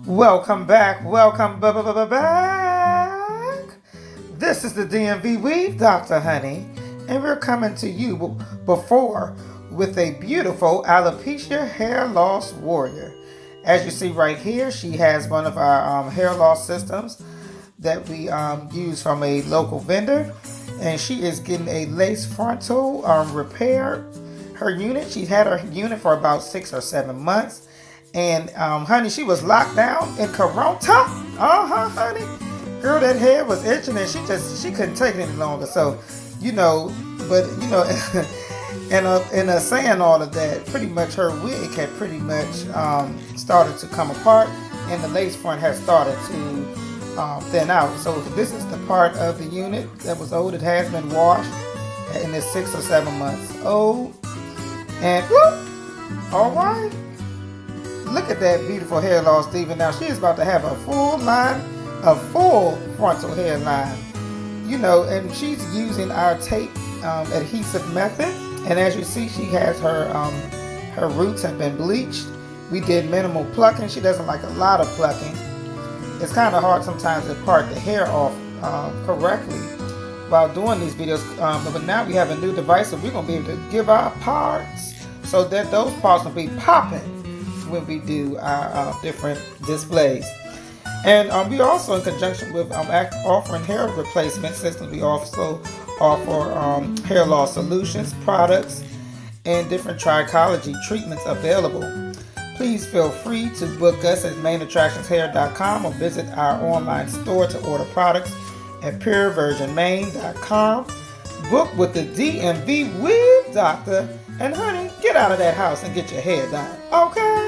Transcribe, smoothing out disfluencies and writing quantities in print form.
Welcome back. Welcome back. This is the DMV Weave Dr. Honey, and we're coming to you before with a beautiful alopecia hair loss warrior. As you see right here, she has one of our hair loss systems that we use from a local vendor, and she is getting a lace frontal repair. Her unit, she had her unit for about 6 or 7 months. And honey, she was locked down in Corona. Honey. Girl, that hair was itching and she couldn't take it any longer. So, but and saying all of that, pretty much her wig had pretty much started to come apart, and the lace front has started to thin out. So this is the part of the unit that was old. It has been washed, and it's 6 or 7 months old. And whoop, all right. Look at that beautiful hair loss, Steven. Now she is about to have a full frontal hairline. And she's using our tape adhesive method. And as you see, she has her roots have been bleached. We did minimal plucking. She doesn't like a lot of plucking. It's kind of hard sometimes to part the hair off correctly while doing these videos. But now we have a new device, so we're gonna be able to give our parts so that those parts will be popping when we do our different displays. And we also, in conjunction with offering hair replacement systems, we also offer hair loss solutions, products, and different trichology treatments available. Please feel free to book us at mainattractionshair.com or visit our online store to order products at purevirginmain.com. Book with the DMV Weave Doctor, and honey, get out of that house and get your hair done, okay?